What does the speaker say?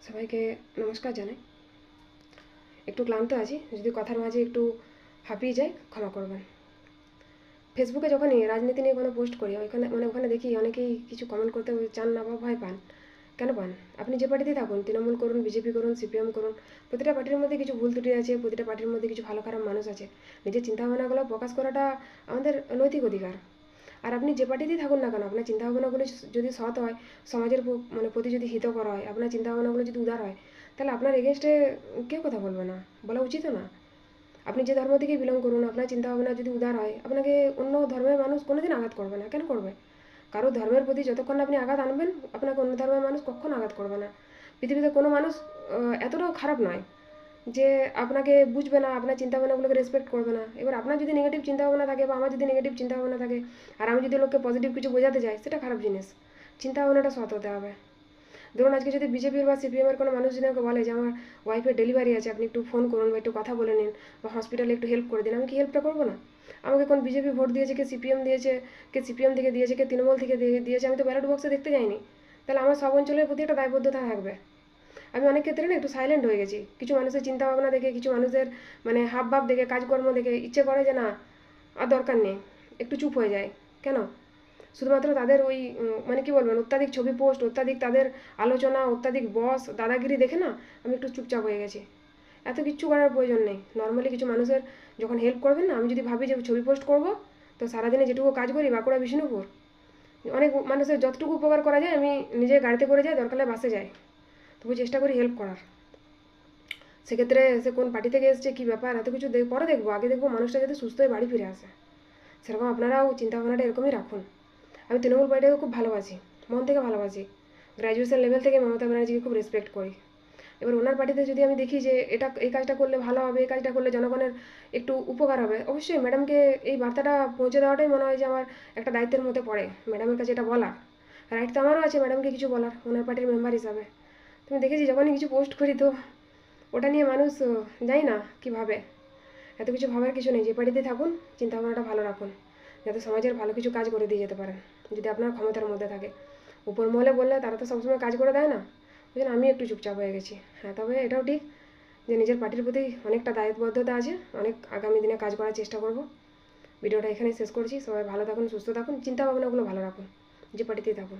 সবাইকে নমস্কার জানাই। একটু ক্লান্ত আছি, যদি কথার মাঝে একটু হাঁপিয়ে যাই ক্ষমা করবেন। ফেসবুকে যখনই রাজনীতি নিয়ে কোনো পোস্ট করি ওখানে দেখি অনেকেই কিছু কমেন্ট করতে চান না বা ভয় পান। কেন পান? আপনি যে পার্টিতেই থাকুন, তৃণমূল করুন, বিজেপি করুন, সিপিএম করুন, প্রতিটা পার্টির মধ্যে কিছু ভুল ত্রুটি আছে, প্রতিটা পার্টির মধ্যে কিছু ভালো খারাপ মানুষ আছে। নিজের চিন্তাভাবনাগুলো প্রকাশ করাটা আমাদের নৈতিক অধিকার। আর আপনি যে পার্টিতেই থাকুন না কেন, আপনার চিন্তাভাবনাগুলো যদি সৎ হয়, সমাজের প্রতি যদি হিতকর হয়, আপনার চিন্তাভাবনাগুলো যদি উদার হয়, তাহলে আপনার এগেনস্টে কেউ কথা বলবে না, বলা উচিতও না। আপনি যে ধর্ম থেকে বিলং করুন, আপনার চিন্তাভাবনা যদি উদার হয়, আপনাকে অন্য ধর্মের মানুষ কোনোদিন আঘাত করবে না। কেন করবে? কারো ধর্মের প্রতি যতক্ষণ না আপনি আঘাত আনবেন, আপনাকে অন্য ধর্মের মানুষ কখনো আঘাত করবে না। পৃথিবীতে কোনো মানুষ এতটাও খারাপ নয় যে আপনাকে বুঝবে না, আপনার চিন্তাভাবনাগুলোকে রেসপেক্ট করবে না। এবার আপনার যদি নেগেটিভ চিন্তাভাবনা থাকে বা আমার যদি নেগেটিভ চিন্তাভাবনা থাকে, আর আমি যদি লোককে পজিটিভ কিছু বোঝাতে চাই, সেটা খারাপ জিনিস। চিন্তাভাবনাটা সৎ হতে হবে। ধরুন আজকে যদি বিজেপির বা সিপিএমের কোনো মানুষ যদি আমাকে বলে যে আমার ওয়াইফের ডেলিভারি আছে, আপনি একটু ফোন করুন বা একটু কথা বলে নিন বা হসপিটালে একটু হেল্প করে দিন, আমি কি হেল্পটা করবো না? আমাকে কোন বিজেপি ভোট দিয়েছে, কে সিপিএম দিয়েছে, কে সিপিএম থেকে দিয়েছে, কে তৃণমূল থেকে দিয়েছে, আমি তো ব্যালট বক্সে দেখতে যাইনি। তাহলে আমার সব অঞ্চলের প্রতি একটা দায়বদ্ধতা থাকবে। আমি অনেক ক্ষেত্রে না একটু সাইলেন্ট হয়ে গেছি, কিছু মানুষের চিন্তা ভাবনা দেখে, কিছু মানুষের হাবভাব দেখে, কাজকর্ম দেখে ইচ্ছে করে যে না, আর দরকার নেই, একটু চুপ হয়ে যায়। কেন? শুধুমাত্র তাদের ওই কি বলবেন, অত্যাধিক ছবি পোস্ট, অত্যাধিক তাদের আলোচনা, অত্যাধিক বস দাদাগিরি দেখে না আমি একটু চুপচাপ হয়ে গেছি। এত কিচ্ছু করার প্রয়োজন নেই। নর্মালি কিছু মানুষের যখন হেল্প করবেন না, আমি যদি ভাবি যে ছবি পোস্ট করব, তো সারাদিনে যেটুকু কাজ করি বাঁকুড়া বিষ্ণুপুর, অনেক মানুষের যতটুকু উপকার করা যায় আমি নিজে গাড়িতে করে যাই, দরকার হলে বাসে যাই, তবু চেষ্টা করি হেল্প করার। সেক্ষেত্রে সে কোন পার্টি থেকে এসছে, কী ব্যাপার, এত কিছু পরে দেখবো, আগে দেখবো মানুষটা যাতে সুস্থ হয়ে বাড়ি ফিরে আসে। সেরকম আপনারাও চিন্তাভাবনাটা এরকমই রাখুন। আমি তৃণমূল পার্টিকে খুব ভালোবাসি, মন থেকে ভালোবাসি। গ্র্যাজুয়েশন লেভেল থেকে মমতা ব্যানার্জিকে খুব রেসপেক্ট করি। এবার ওনার পার্টিতে যদি আমি দেখি যে এই কাজটা করলে ভালো হবে, এই কাজটা করলে জনগণের একটু উপকার হবে, অবশ্যই ম্যাডামকে এই বার্তাটা পৌঁছে দেওয়াটাই মনে হয় যে আমার একটা দায়িত্বের মধ্যে পড়ে, ম্যাডামের কাছে এটা বলার রাইট তো আমারও আছে, ম্যাডামকে কিছু বলার ওনার পার্টির মেম্বার হিসাবে। তুমি দেখেছি যখনই কিছু পোস্ট করি, তো ওটা নিয়ে মানুষ জানি না কী ভাবে। এত কিছু ভাবার কিছু নেই, যে পার্টিতে থাকুন চিন্তাভাবনাটা ভালো রাখুন, যাতে সমাজের ভালো কিছু কাজ করে দিয়ে যেতে পারেন, যদি আপনার ক্ষমতার মধ্যে থাকে। উপর মহলে বললে তারা তো সবসময় কাজ করে দেয় না, ওই জন্য আমি একটু চুপচাপ হয়ে গেছি। হ্যাঁ, তবে এটাও ঠিক যে নিজের পার্টির প্রতি অনেকটা দায়বদ্ধতা আছে, অনেক আগামী দিনে কাজ করার চেষ্টা করব। ভিডিওটা এখানেই শেষ করছি। সবাই ভালো থাকুন, সুস্থ থাকুন, চিন্তা ভাবনাগুলো ভালো রাখুন, যে পার্টিতেই থাকুন।